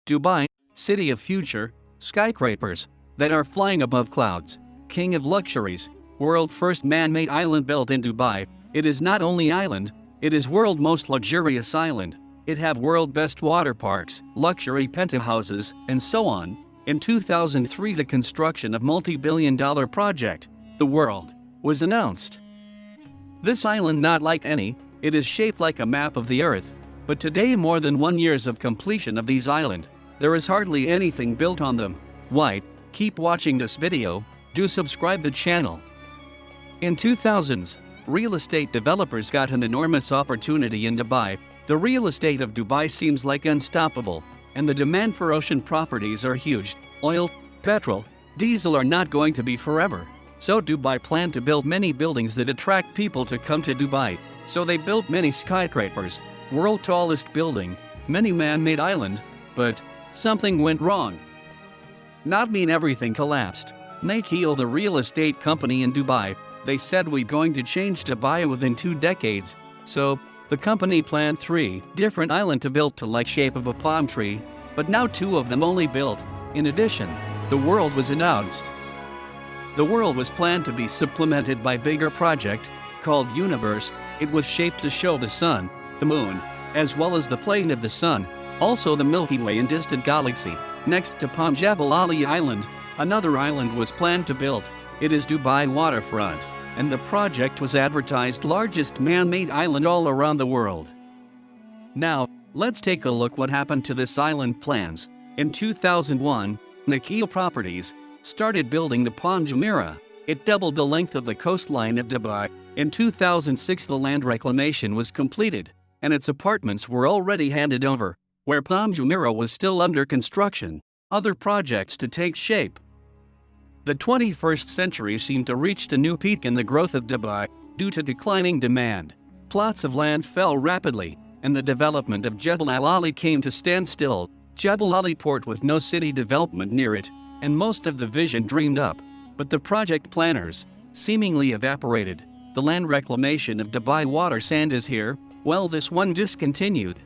Dubai, city of future, skyscrapers that are flying above clouds, king of luxuries, world first man-made island built in Dubai. It is not only island, it is world most luxurious island. It have world best water parks, luxury penthouses, and so on. In 2003 the construction of multi-billion-dollar project, The World, was announced. This island not like any, it is shaped like a map of the earth, but today more than 1 years of completion of these island, there is hardly anything built on them. Why? Keep watching this video, do subscribe the channel. In 2000s, real estate developers got an enormous opportunity in Dubai. The real estate of Dubai seems like unstoppable, and the demand for ocean properties are huge. Oil, petrol, diesel are not going to be forever. So Dubai planned to build many buildings that attract people to come to Dubai. So they built many skyscrapers, world tallest building, many man-made island, but something went wrong. Not mean everything collapsed. Nakheel, the real estate company in Dubai, they said we going to change Dubai within 2 decades. So the company planned 3 different islands to build to like shape of a palm tree, but now 2 of them only built. In addition, The World was announced. The World was planned to be supplemented by bigger project called Universe. It was shaped to show the sun, the moon, as well as the plane of the sun, also the Milky Way and distant galaxy. Next to Palm Jebel Ali Island, another island was planned to build. It is Dubai waterfront, and the project was advertised largest man-made island all around the world. Now, let's take a look what happened to this island plans. In 2001, Nakheel Properties started building the Palm Jumeirah. It doubled the length of the coastline of Dubai. In 2006 the land reclamation was completed, and its apartments were already handed over, where Palm Jumeirah was still under construction. Other projects to take shape. The 21st century seemed to reach a new peak in the growth of Dubai. Due to declining demand, plots of land fell rapidly, and the development of Jebel Ali came to standstill. Jebel Ali port with no city development near it, and most of the vision dreamed up. But the project planners seemingly evaporated. The land reclamation of Dubai water sand is here. Well, this one discontinued.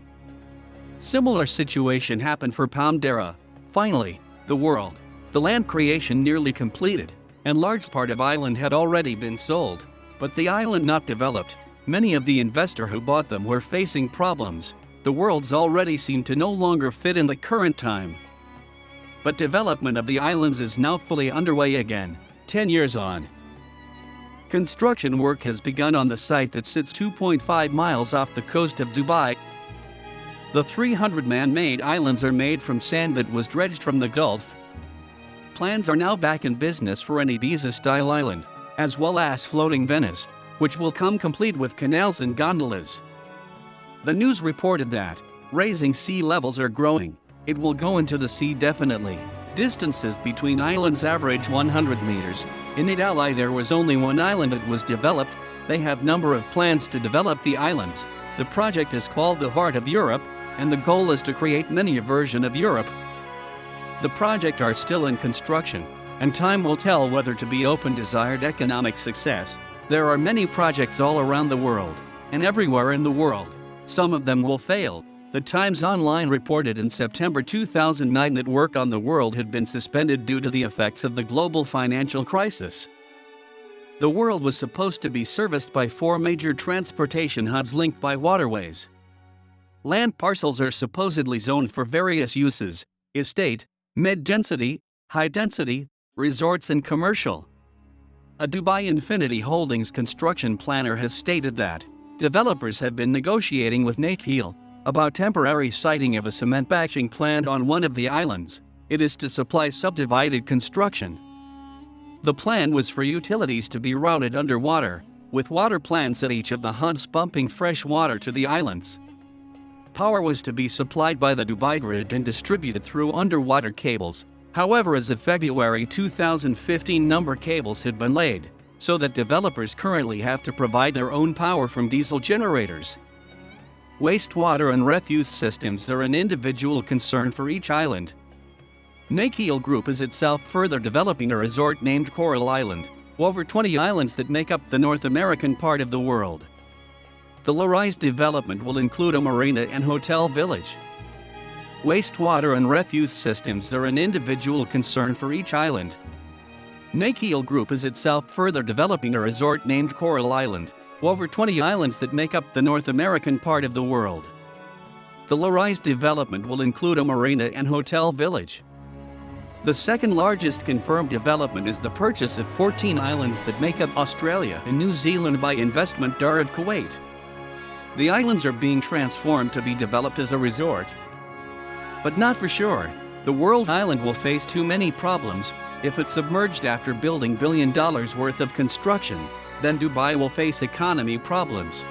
Similar situation happened for Palm Jumeirah. Finally, The World. The land creation nearly completed, and large part of island had already been sold, but the island not developed. Many of the investor who bought them were facing problems. The Worlds already seem to no longer fit in the current time. But development of the islands is now fully underway again, 10 years on. Construction work has begun on the site that sits 2.5 miles off the coast of Dubai. The 300 man-made islands are made from sand that was dredged from the Gulf. Plans are now back in business for an Ibiza-style island, as well as floating Venice, which will come complete with canals and gondolas. The news reported that rising sea levels are growing. It will go into the sea definitely. Distances between islands average 100 meters. In Italy there was only one island that was developed. They have number of plans to develop the islands. The project is called the Heart of Europe, and the goal is to create many a version of Europe. The project are still in construction, and time will tell whether to be open desired economic success. There are many projects all around the world, and everywhere in the world. Some of them will fail. The Times Online reported in September 2009 that work on The World had been suspended due to the effects of the global financial crisis. The World was supposed to be serviced by 4 major transportation hubs linked by waterways. Land parcels are supposedly zoned for various uses: estate, mid-density, high-density, resorts and commercial. A Dubai Infinity Holdings construction planner has stated that developers have been negotiating with Nakheel about temporary siting of a cement batching plant on one of the islands. It is to supply subdivided construction. The plan was for utilities to be routed underwater, with water plants at each of the hubs pumping fresh water to the islands. Power was to be supplied by the Dubai grid and distributed through underwater cables. However, as of February 2015, number cables had been laid, so that developers currently have to provide their own power from diesel generators. Wastewater and refuse systems are an individual concern for each island. Nakheel Group is itself further developing a resort named Coral Island, over 20 islands that make up the North American part of the world. The Larise development will include a marina and hotel village. Wastewater and refuse systems are an individual concern for each island. Nakiel Group is itself further developing a resort named Coral Island, over 20 islands that make up the North American part of the world. The Larise development will include a marina and hotel village. The second largest confirmed development is the purchase of 14 islands that make up Australia and New Zealand by Investment Dar of Kuwait. The islands are being transformed to be developed as a resort. But not for sure. The world island will face too many problems. If it's submerged after building $1 billion worth of construction, then Dubai will face economy problems.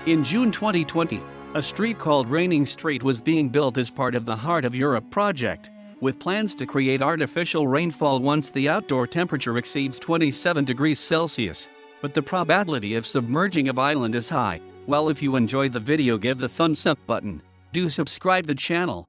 In June 2020, a street called Raining Street was being built as part of the Heart of Europe project, with plans to create artificial rainfall once the outdoor temperature exceeds 27 degrees Celsius. But the probability of submerging of island is high. Well, if you enjoyed the video, give the thumbs up button. Do subscribe the channel.